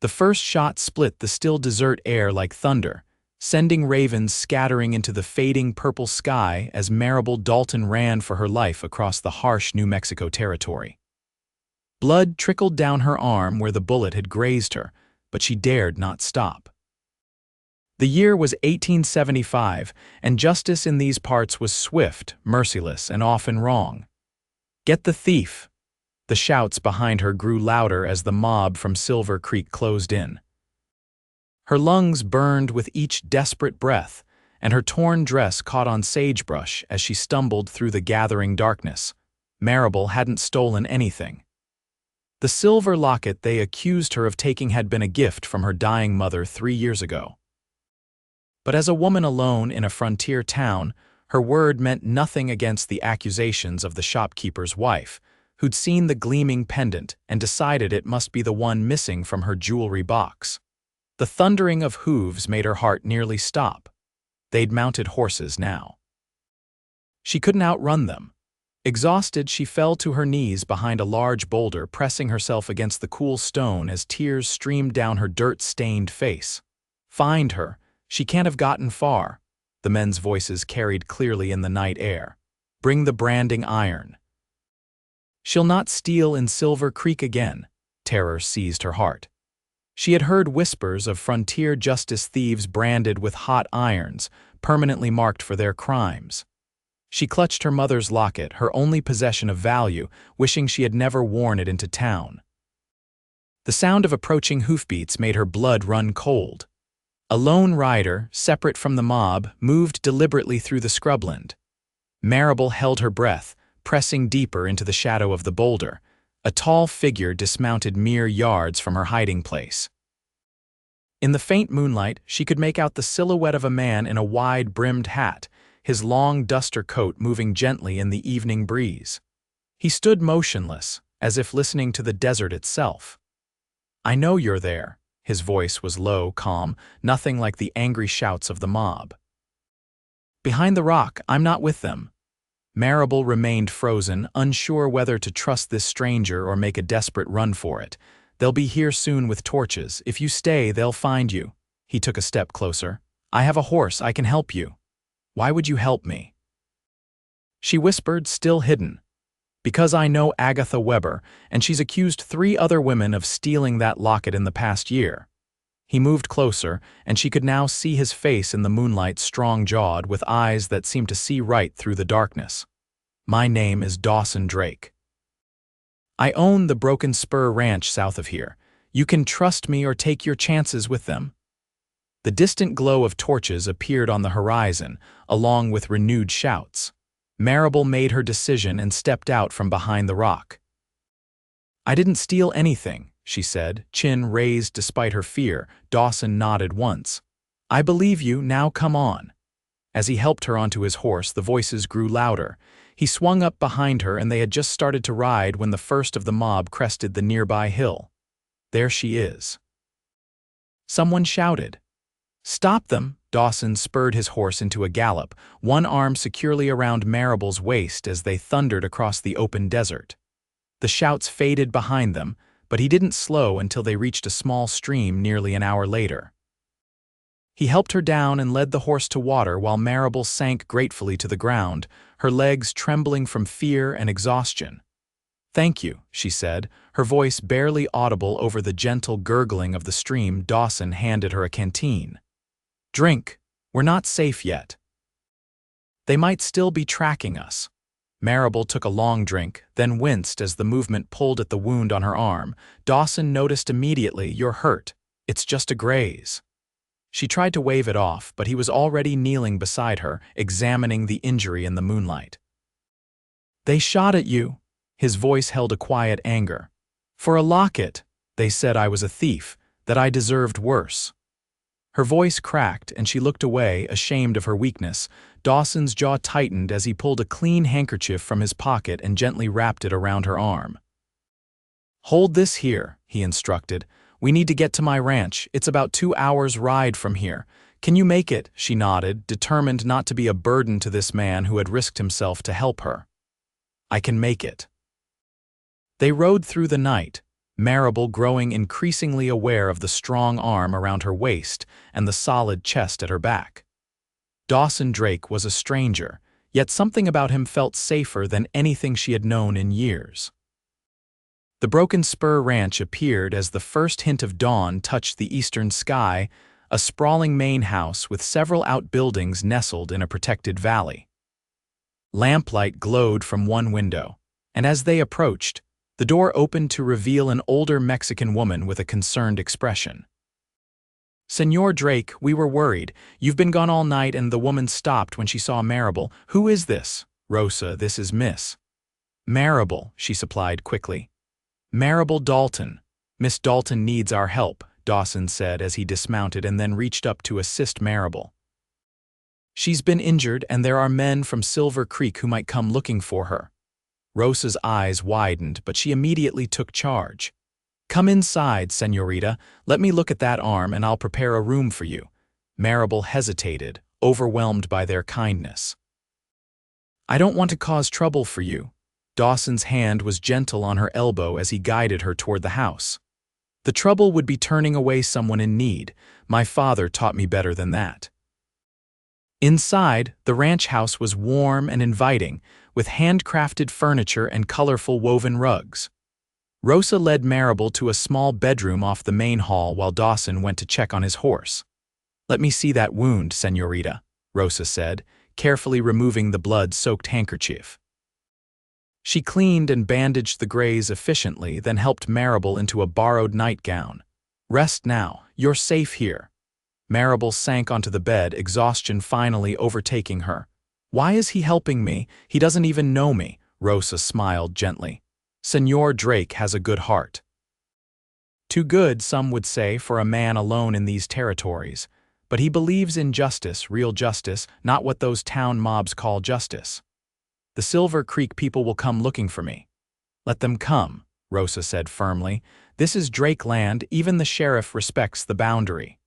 The first shot split the still desert air like thunder, sending ravens scattering into the fading purple sky as Maribel Dalton ran for her life across the harsh New Mexico territory. Blood trickled down her arm where the bullet had grazed her, but she dared not stop. The year was 1875, and justice in these parts was swift, merciless, and often wrong. "Get the thief!" The shouts behind her grew louder as the mob from Silver Creek closed in. Her lungs burned with each desperate breath, and her torn dress caught on sagebrush as she stumbled through the gathering darkness. Maribel hadn't stolen anything. The silver locket they accused her of taking had been a gift from her dying mother 3 years ago. But as a woman alone in a frontier town, her word meant nothing against the accusations of the shopkeeper's wife, who'd seen the gleaming pendant and decided it must be the one missing from her jewelry box. The thundering of hooves made her heart nearly stop. They'd mounted horses now. She couldn't outrun them. Exhausted, she fell to her knees behind a large boulder, pressing herself against the cool stone as tears streamed down her dirt-stained face. "Find her. She can't have gotten far," the men's voices carried clearly in the night air. "Bring the branding iron." She'll not steal in Silver Creek again. Terror seized her heart. She had heard whispers of frontier justice thieves branded with hot irons, permanently marked for their crimes. She clutched her mother's locket, her only possession of value, wishing she had never worn it into town. The sound of approaching hoofbeats made her blood run cold. A lone rider, separate from the mob, moved deliberately through the scrubland. Maribel held her breath, pressing deeper into the shadow of the boulder. A tall figure dismounted mere yards from her hiding place. In the faint moonlight, she could make out the silhouette of a man in a wide-brimmed hat, his long duster coat moving gently in the evening breeze. He stood motionless, as if listening to the desert itself. "I know you're there." His voice was low, calm, nothing like the angry shouts of the mob. "Behind the rock, I'm not with them." Maribel remained frozen, unsure whether to trust this stranger or make a desperate run for it. "They'll be here soon with torches. If you stay, they'll find you." He took a step closer. "I have a horse. I can help you." "Why would you help me?" She whispered, still hidden. "Because I know Agatha Weber, and she's accused 3 other women of stealing that locket in the past year." He moved closer, and she could now see his face in the moonlight, strong-jawed, with eyes that seemed to see right through the darkness. "My name is Dawson Drake. I own the Broken Spur Ranch south of here. You can trust me or take your chances with them." The distant glow of torches appeared on the horizon, along with renewed shouts. Maribel made her decision and stepped out from behind the rock. "I didn't steal anything," she said, chin raised despite her fear. Dawson nodded once. "I believe you, now come on." As he helped her onto his horse, the voices grew louder. He swung up behind her, and they had just started to ride when the first of the mob crested the nearby hill. "There she is." Someone shouted. "Stop them!" Dawson spurred his horse into a gallop, one arm securely around Maribel's waist as they thundered across the open desert. The shouts faded behind them, but he didn't slow until they reached a small stream nearly an hour later. He helped her down and led the horse to water while Maribel sank gratefully to the ground, her legs trembling from fear and exhaustion. "Thank you," she said, her voice barely audible over the gentle gurgling of the stream. Dawson handed her a canteen. "Drink. We're not safe yet. They might still be tracking us." Maribel took a long drink, then winced as the movement pulled at the wound on her arm. Dawson noticed immediately, "You're hurt. It's just a graze." She tried to wave it off, but he was already kneeling beside her, examining the injury in the moonlight. "They shot at you." His voice held a quiet anger. "For a locket. They said I was a thief, that I deserved worse." Her voice cracked, and she looked away, ashamed of her weakness. Dawson's jaw tightened as he pulled a clean handkerchief from his pocket and gently wrapped it around her arm. "Hold this here," he instructed. "We need to get to my ranch. It's about 2 hours' ride from here. Can you make it?" She nodded, determined not to be a burden to this man who had risked himself to help her. "I can make it." They rode through the night. Maribel growing increasingly aware of the strong arm around her waist and the solid chest at her back. Dawson Drake was a stranger, yet something about him felt safer than anything she had known in years. The Broken Spur Ranch appeared as the first hint of dawn touched the eastern sky, a sprawling main house with several outbuildings nestled in a protected valley. Lamplight glowed from one window, and as they approached, the door opened to reveal an older Mexican woman with a concerned expression. "Senor Drake, we were worried. You've been gone all night," and the woman stopped when she saw Maribel. "Who is this?" "Rosa, this is Miss Maribel," she supplied quickly. "Maribel Dalton. Miss Dalton needs our help," Dawson said as he dismounted and then reached up to assist Maribel. "She's been injured and there are men from Silver Creek who might come looking for her." Rosa's eyes widened, but she immediately took charge. "Come inside, señorita. Let me look at that arm and I'll prepare a room for you." Maribel hesitated, overwhelmed by their kindness. "I don't want to cause trouble for you." Dawson's hand was gentle on her elbow as he guided her toward the house. "The trouble would be turning away someone in need. My father taught me better than that." Inside, the ranch house was warm and inviting, with handcrafted furniture and colorful woven rugs. Rosa led Maribel to a small bedroom off the main hall while Dawson went to check on his horse. "Let me see that wound, señorita," Rosa said, carefully removing the blood-soaked handkerchief. She cleaned and bandaged the graze efficiently, then helped Maribel into a borrowed nightgown. "Rest now, you're safe here." Maribel sank onto the bed, exhaustion finally overtaking her. "Why is he helping me? He doesn't even know me," Rosa smiled gently. "Senor Drake has a good heart." Too good, some would say, for a man alone in these territories. But he believes in justice, real justice, not what those town mobs call justice. "The Silver Creek people will come looking for me." "Let them come," Rosa said firmly. "This is Drake land, even the sheriff respects the boundary."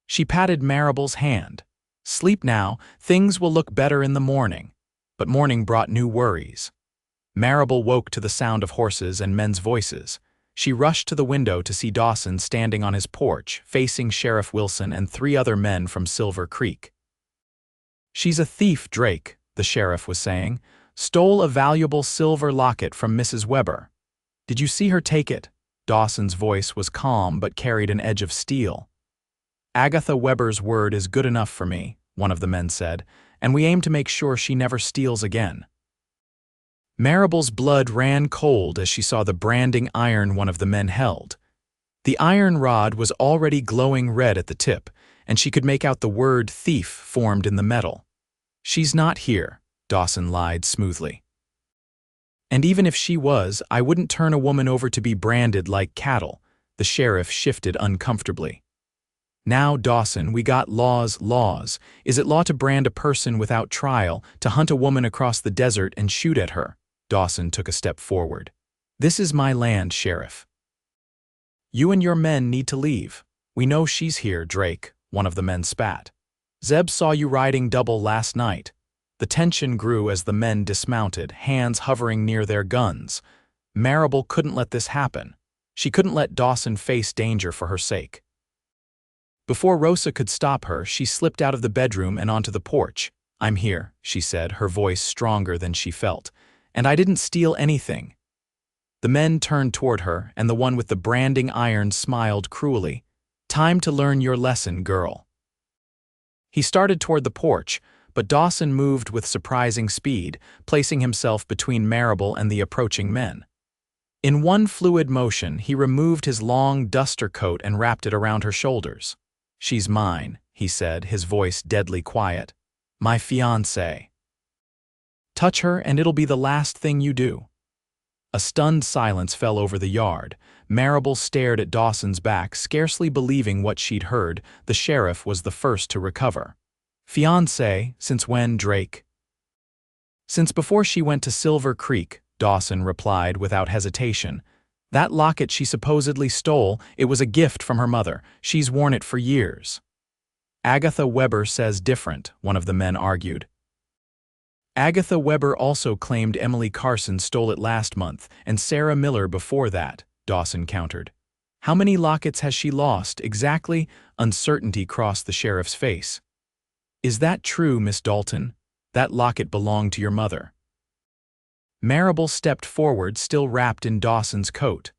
She patted Maribel's hand. "Sleep now, things will look better in the morning." But morning brought new worries. Maribel woke to the sound of horses and men's voices. She rushed to the window to see Dawson standing on his porch, facing Sheriff Wilson and 3 other men from Silver Creek. "She's a thief, Drake," the sheriff was saying. "Stole a valuable silver locket from Mrs. Weber." "Did you see her take it?" Dawson's voice was calm but carried an edge of steel. "Agatha Weber's word is good enough for me," one of the men said, "and we aim to make sure she never steals again." Maribel's blood ran cold as she saw the branding iron one of the men held. The iron rod was already glowing red at the tip, and she could make out the word thief formed in the metal. "She's not here," Dawson lied smoothly. "And even if she was, I wouldn't turn a woman over to be branded like cattle," the sheriff shifted uncomfortably. "Now, Dawson, we got laws. Is it law to brand a person without trial, to hunt a woman across the desert and shoot at her?" Dawson took a step forward. "This is my land, Sheriff. You and your men need to leave. We know she's here, Drake," one of the men spat. "Zeb saw you riding double last night." The tension grew as the men dismounted, hands hovering near their guns. Maribel couldn't let this happen. She couldn't let Dawson face danger for her sake. Before Rosa could stop her, she slipped out of the bedroom and onto the porch. "I'm here," she said, her voice stronger than she felt. "And I didn't steal anything." The men turned toward her, and the one with the branding iron smiled cruelly. "Time to learn your lesson, girl." He started toward the porch, but Dawson moved with surprising speed, placing himself between Maribel and the approaching men. In one fluid motion, he removed his long duster coat and wrapped it around her shoulders. "She's mine," he said, his voice deadly quiet. "My fiancée. Touch her and it'll be the last thing you do." A stunned silence fell over the yard. Maribel stared at Dawson's back, scarcely believing what she'd heard. The sheriff was the first to recover. "Fiancée, since when, Drake?" "Since before she went to Silver Creek," Dawson replied without hesitation. "That locket she supposedly stole, it was a gift from her mother. She's worn it for years." "Agatha Weber says different," one of the men argued. "Agatha Weber also claimed Emily Carson stole it last month, and Sarah Miller before that," Dawson countered. How many lockets has she lost, exactly? Uncertainty crossed the sheriff's face. Is that true, Miss Dalton? That locket belonged to your mother. Maribel stepped forward, still wrapped in Dawson's coat.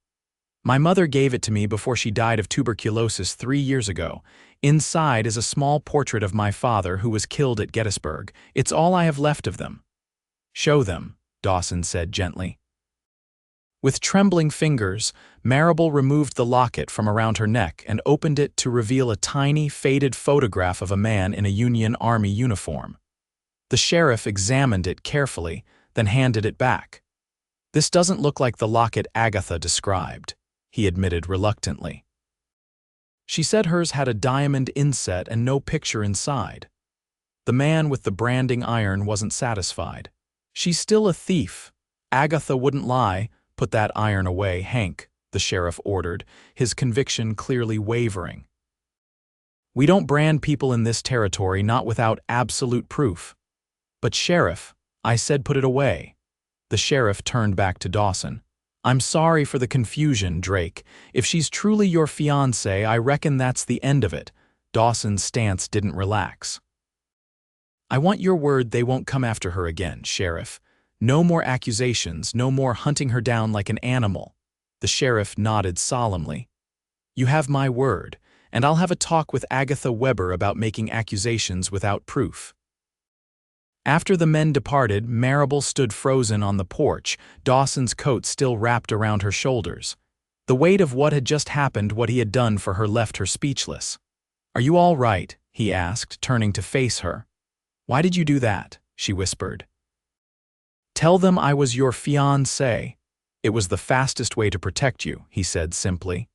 My mother gave it to me before she died of tuberculosis 3 years ago. Inside is a small portrait of my father who was killed at Gettysburg. It's all I have left of them. Show them, Dawson said gently. With trembling fingers, Maribel removed the locket from around her neck and opened it to reveal a tiny, faded photograph of a man in a Union Army uniform. The sheriff examined it carefully, then handed it back. This doesn't look like the locket Agatha described, he admitted reluctantly. She said hers had a diamond inset and no picture inside. The man with the branding iron wasn't satisfied. She's still a thief. Agatha wouldn't lie. Put that iron away, Hank, the sheriff ordered, his conviction clearly wavering. We don't brand people in this territory not without absolute proof. But sheriff, I said put it away. The sheriff turned back to Dawson. I'm sorry for the confusion, Drake. If she's truly your fiancée, I reckon that's the end of it. Dawson's stance didn't relax. I want your word they won't come after her again, Sheriff. No more accusations, no more hunting her down like an animal. The sheriff nodded solemnly. You have my word, and I'll have a talk with Agatha Weber about making accusations without proof. After the men departed, Maribel stood frozen on the porch, Dawson's coat still wrapped around her shoulders. The weight of what had just happened, what he had done for her, left her speechless. Are you all right? He asked, turning to face her. Why did you do that? She whispered. Tell them I was your fiancée. It was the fastest way to protect you, he said simply.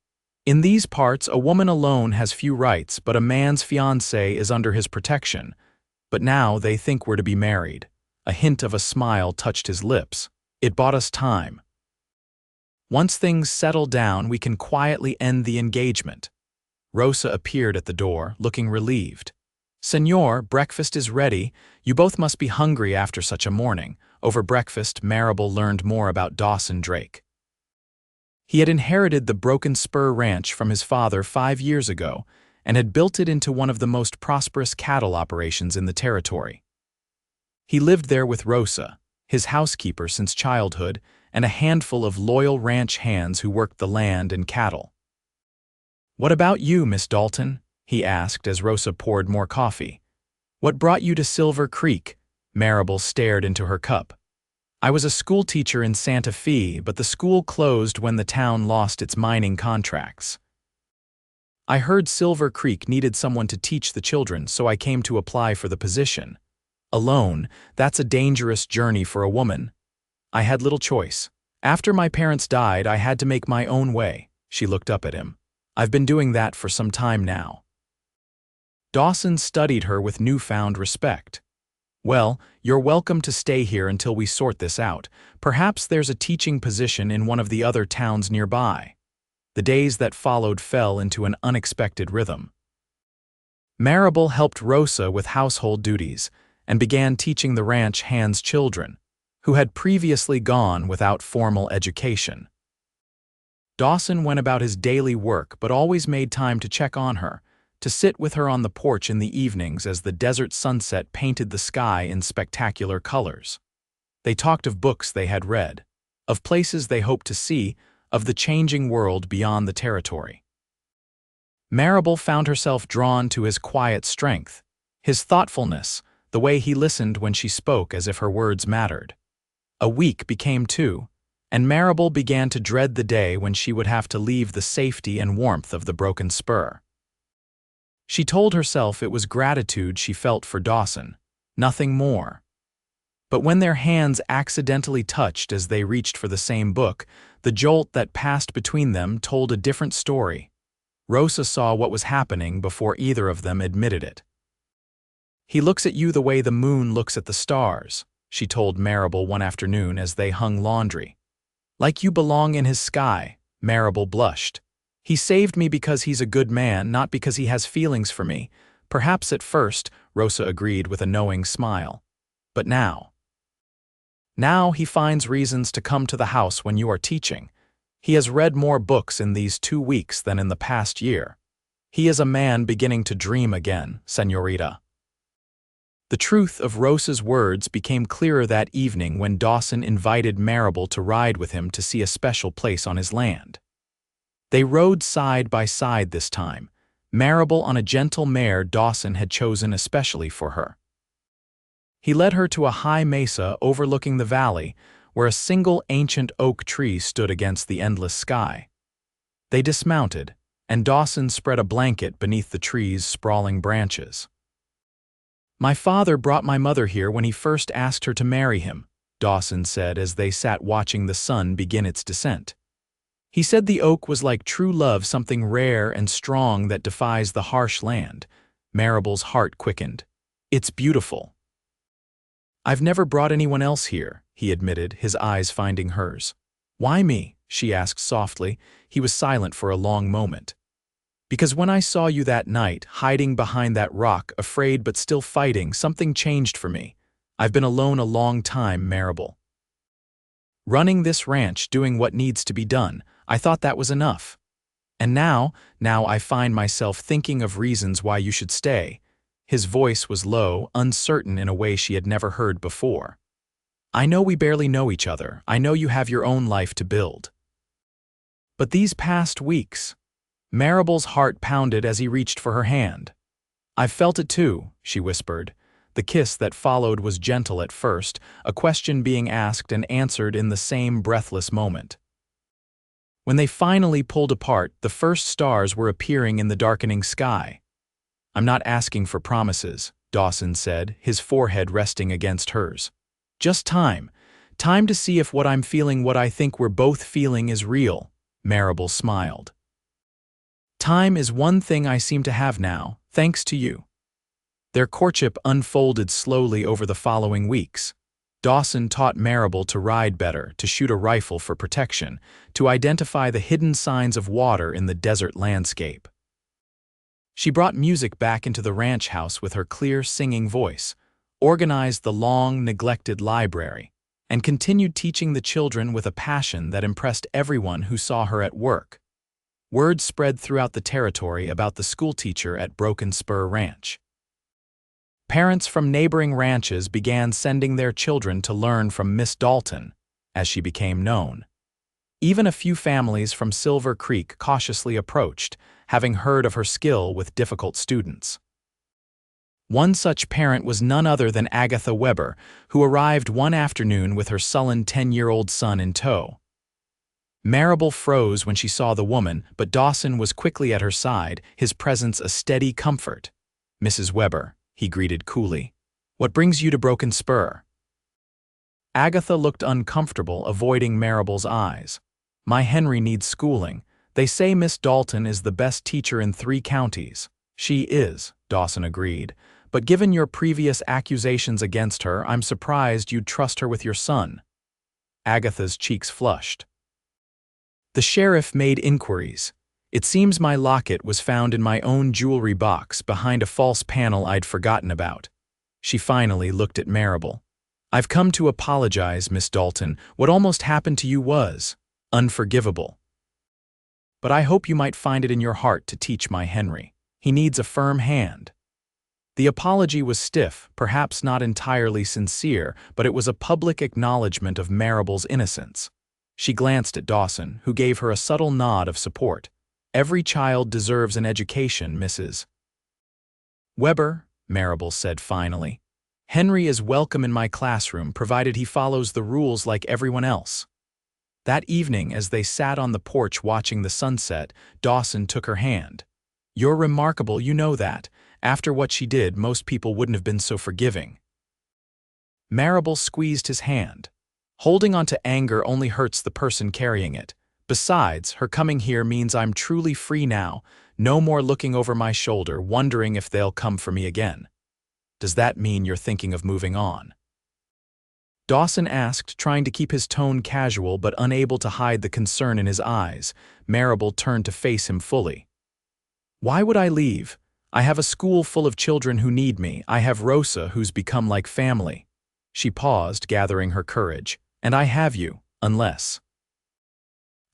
In these parts, a woman alone has few rights, but a man's fiancée is under his protection. But now they think we're to be married. A hint of a smile touched his lips. It bought us time. Once things settle down, we can quietly end the engagement. Rosa appeared at the door, looking relieved. Senor, breakfast is ready. You both must be hungry after such a morning. Over breakfast, Maribel learned more about Dawson Drake. He had inherited the Broken Spur Ranch from his father 5 years ago and had built it into one of the most prosperous cattle operations in the territory. He lived there with Rosa, his housekeeper since childhood, and a handful of loyal ranch hands who worked the land and cattle. What about you, Miss Dalton? He asked as Rosa poured more coffee. What brought you to Silver Creek? Maribel stared into her cup. I was a schoolteacher in Santa Fe, but the school closed when the town lost its mining contracts. I heard Silver Creek needed someone to teach the children, so I came to apply for the position. Alone, that's a dangerous journey for a woman. I had little choice. After my parents died, I had to make my own way. She looked up at him. I've been doing that for some time now. Dawson studied her with newfound respect. Well, you're welcome to stay here until we sort this out. Perhaps there's a teaching position in one of the other towns nearby. The days that followed fell into an unexpected rhythm. Maribel helped Rosa with household duties and began teaching the ranch hands' children, who had previously gone without formal education. Dawson went about his daily work but always made time to check on her, to sit with her on the porch in the evenings as the desert sunset painted the sky in spectacular colors. They talked of books they had read, of places they hoped to see, of the changing world beyond the territory. Maribel found herself drawn to his quiet strength, his thoughtfulness, the way he listened when she spoke as if her words mattered. A week became 2, and Maribel began to dread the day when she would have to leave the safety and warmth of the Broken Spur. She told herself it was gratitude she felt for Dawson, nothing more. But when their hands accidentally touched as they reached for the same book, the jolt that passed between them told a different story. Rosa saw what was happening before either of them admitted it. He looks at you the way the moon looks at the stars, she told Maribel one afternoon as they hung laundry. Like you belong in his sky, Maribel blushed. He saved me because he's a good man, not because he has feelings for me. Perhaps at first, Rosa agreed with a knowing smile. But now he finds reasons to come to the house when you are teaching. He has read more books in these 2 weeks than in the past year. He is a man beginning to dream again, señorita. The truth of Rosa's words became clearer that evening when Dawson invited Maribel to ride with him to see a special place on his land. They rode side by side this time, Maribel on a gentle mare Dawson had chosen especially for her. He led her to a high mesa overlooking the valley, where a single ancient oak tree stood against the endless sky. They dismounted, and Dawson spread a blanket beneath the tree's sprawling branches. "My father brought my mother here when he first asked her to marry him," Dawson said as they sat watching the sun begin its descent. "He said the oak was like true love, something rare and strong that defies the harsh land." Maribel's heart quickened. "It's beautiful." "I've never brought anyone else here," he admitted, his eyes finding hers. "Why me?" she asked softly. He was silent for a long moment. "Because when I saw you that night, hiding behind that rock, afraid but still fighting, something changed for me. I've been alone a long time, Maribel. Running this ranch, doing what needs to be done, I thought that was enough. And now I find myself thinking of reasons why you should stay." His voice was low, uncertain in a way she had never heard before. "I know we barely know each other. I know you have your own life to build. But these past weeks..." Maribel's heart pounded as he reached for her hand. "I've felt it too," she whispered. The kiss that followed was gentle at first, a question being asked and answered in the same breathless moment. When they finally pulled apart, the first stars were appearing in the darkening sky. "I'm not asking for promises," Dawson said, his forehead resting against hers. "Just time to see if what I'm feeling, what I think we're both feeling, is real." Maribel smiled. "Time is one thing I seem to have now, thanks to you." Their courtship unfolded slowly over the following weeks. Dawson taught Maribel to ride better, to shoot a rifle for protection, to identify the hidden signs of water in the desert landscape. She brought music back into the ranch house with her clear singing voice, organized the long, neglected library, and continued teaching the children with a passion that impressed everyone who saw her at work. Word spread throughout the territory about the schoolteacher at Broken Spur Ranch. Parents from neighboring ranches began sending their children to learn from Miss Dalton, as she became known. Even a few families from Silver Creek cautiously approached, having heard of her skill with difficult students. One such parent was none other than Agatha Weber, who arrived one afternoon with her sullen 10-year-old son in tow. Maribel froze when she saw the woman, but Dawson was quickly at her side, his presence a steady comfort. "Mrs. Weber," he greeted coolly. "What brings you to Broken Spur?" Agatha looked uncomfortable, avoiding Maribel's eyes. "My Henry needs schooling. They say Miss Dalton is the best teacher in 3 counties. She is," Dawson agreed. "But given your previous accusations against her, I'm surprised you'd trust her with your son." Agatha's cheeks flushed. "The sheriff made inquiries. It seems my locket was found in my own jewelry box behind a false panel I'd forgotten about." She finally looked at Maribel. "I've come to apologize, Miss Dalton. What almost happened to you was unforgivable. But I hope you might find it in your heart to teach my Henry. He needs a firm hand." The apology was stiff, perhaps not entirely sincere, but it was a public acknowledgement of Maribel's innocence. She glanced at Dawson, who gave her a subtle nod of support. "Every child deserves an education, Mrs. Weber," Maribel said finally. "Henry is welcome in my classroom, provided he follows the rules like everyone else." That evening, as they sat on the porch watching the sunset, Dawson took her hand. "You're remarkable, you know that. After what she did, most people wouldn't have been so forgiving." Maribel squeezed his hand. "Holding on to anger only hurts the person carrying it. Besides, her coming here means I'm truly free now, no more looking over my shoulder, wondering if they'll come for me again." "Does that mean you're thinking of moving on?" Dawson asked, trying to keep his tone casual but unable to hide the concern in his eyes. Maribel turned to face him fully. "Why would I leave? I have a school full of children who need me. I have Rosa, who's become like family." She paused, gathering her courage. "And I have you, unless..."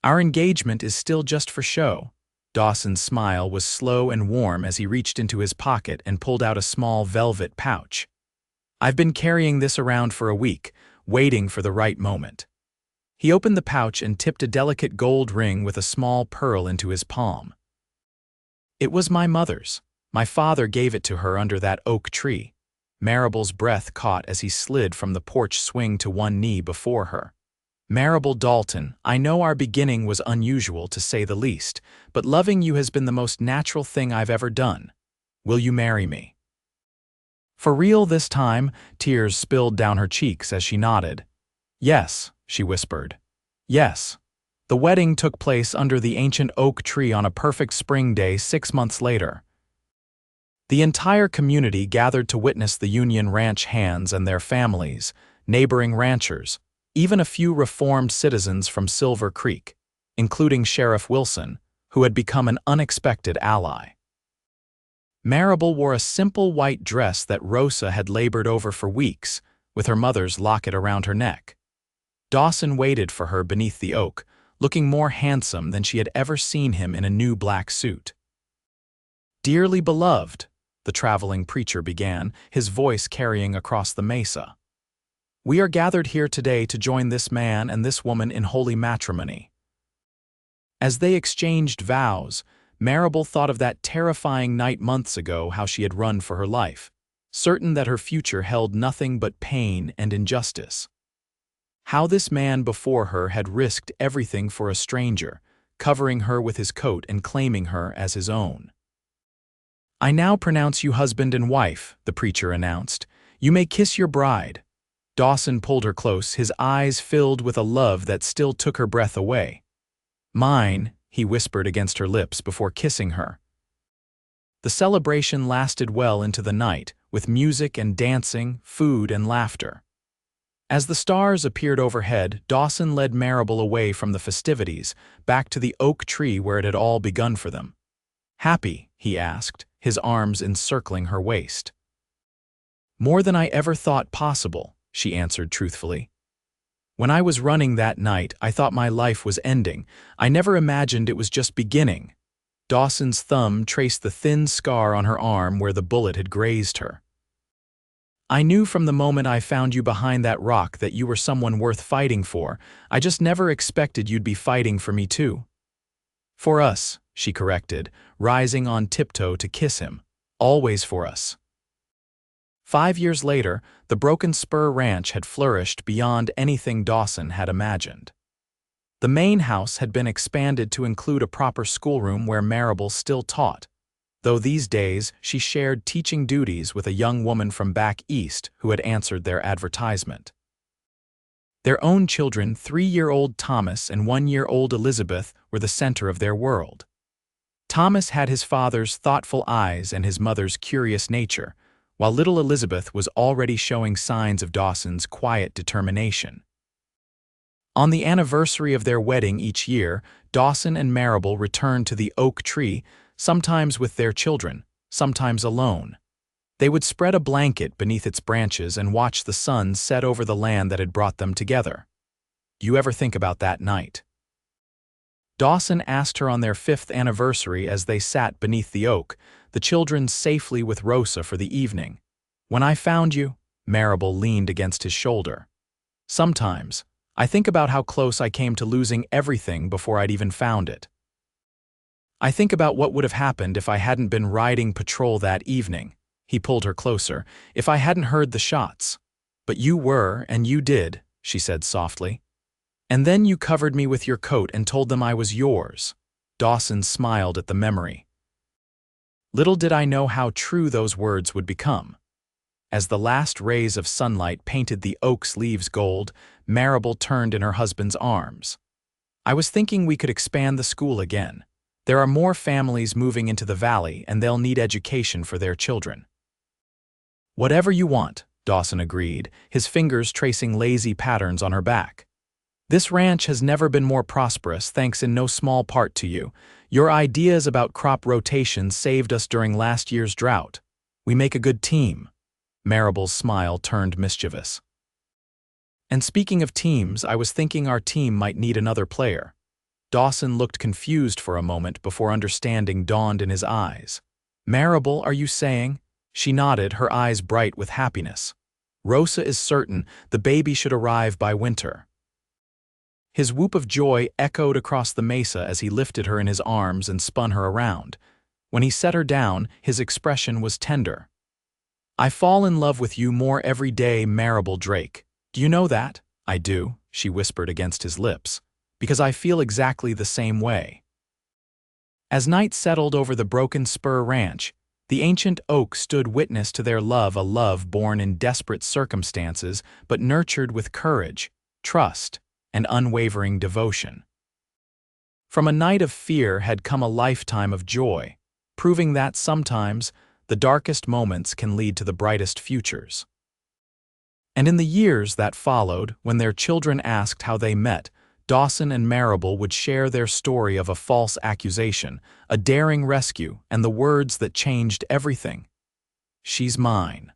Our engagement is still just for show." Dawson's smile was slow and warm as he reached into his pocket and pulled out a small velvet pouch. "I've been carrying this around for a week, waiting for the right moment." He opened the pouch and tipped a delicate gold ring with a small pearl into his palm. "It was my mother's. My father gave it to her under that oak tree." Maribel's breath caught as he slid from the porch swing to one knee before her. "Maribel Dalton, I know our beginning was unusual to say the least, but loving you has been the most natural thing I've ever done. Will you marry me?" For real this time, tears spilled down her cheeks as she nodded. "Yes," she whispered. "Yes." The wedding took place under the ancient oak tree on a perfect spring day 6 months later. The entire community gathered to witness the Union Ranch hands and their families, neighboring ranchers, even a few reformed citizens from Silver Creek, including Sheriff Wilson, who had become an unexpected ally. Maribel wore a simple white dress that Rosa had labored over for weeks, with her mother's locket around her neck. Dawson waited for her beneath the oak, looking more handsome than she had ever seen him in a new black suit. "Dearly beloved," the traveling preacher began, his voice carrying across the mesa. "We are gathered here today to join this man and this woman in holy matrimony." As they exchanged vows, Maribel thought of that terrifying night months ago, how she had run for her life, certain that her future held nothing but pain and injustice. How this man before her had risked everything for a stranger, covering her with his coat and claiming her as his own. "I now pronounce you husband and wife," the preacher announced. "You may kiss your bride." Dawson pulled her close, his eyes filled with a love that still took her breath away. "Mine," he whispered against her lips before kissing her. The celebration lasted well into the night, with music and dancing, food and laughter. As the stars appeared overhead, Dawson led Maribel away from the festivities, back to the oak tree where it had all begun for them. "Happy?" he asked, his arms encircling her waist. "More than I ever thought possible," she answered truthfully. "When I was running that night, I thought my life was ending. I never imagined it was just beginning." Dawson's thumb traced the thin scar on her arm where the bullet had grazed her. "I knew from the moment I found you behind that rock that you were someone worth fighting for. I just never expected you'd be fighting for me too." "For us," she corrected, rising on tiptoe to kiss him. "Always for us." 5 years later, the Broken Spur Ranch had flourished beyond anything Dawson had imagined. The main house had been expanded to include a proper schoolroom where Maribel still taught, though these days she shared teaching duties with a young woman from back east who had answered their advertisement. Their own children, 3-year-old Thomas and 1-year-old Elizabeth, were the center of their world. Thomas had his father's thoughtful eyes and his mother's curious nature, while little Elizabeth was already showing signs of Dawson's quiet determination. On the anniversary of their wedding each year, Dawson and Maribel returned to the oak tree, sometimes with their children, sometimes alone. They would spread a blanket beneath its branches and watch the sun set over the land that had brought them together. "You ever think about that night?" Dawson asked her on their 5th anniversary as they sat beneath the oak, the children safely with Rosa for the evening. "When I found you," Maribel leaned against his shoulder. "Sometimes, I think about how close I came to losing everything before I'd even found it. I think about what would have happened if I hadn't been riding patrol that evening." He pulled her closer. "If I hadn't heard the shots. But you were, and you did," she said softly. "And then you covered me with your coat and told them I was yours." Dawson smiled at the memory. Little did I know how true those words would become. As the last rays of sunlight painted the oak's leaves gold, Maribel turned in her husband's arms. "I was thinking we could expand the school again. There are more families moving into the valley, and they'll need education for their children." "Whatever you want," Dawson agreed, his fingers tracing lazy patterns on her back. "This ranch has never been more prosperous, thanks in no small part to you. Your ideas about crop rotation saved us during last year's drought. We make a good team." Maribel's smile turned mischievous. "And speaking of teams, I was thinking our team might need another player." Dawson looked confused for a moment before understanding dawned in his eyes. "Maribel, are you saying?" She nodded, her eyes bright with happiness. "Rosa is certain the baby should arrive by winter." His whoop of joy echoed across the mesa as he lifted her in his arms and spun her around. When he set her down, his expression was tender. "I fall in love with you more every day, Maribel Drake. Do you know that?" "I do," she whispered against his lips, "because I feel exactly the same way." As night settled over the Broken Spur Ranch, the ancient oak stood witness to their love, a love born in desperate circumstances but nurtured with courage, trust, and unwavering devotion. From a night of fear had come a lifetime of joy, proving that sometimes the darkest moments can lead to the brightest futures. And in the years that followed, when their children asked how they met, Dawson and Maribel would share their story of a false accusation, a daring rescue, and the words that changed everything. "She's mine."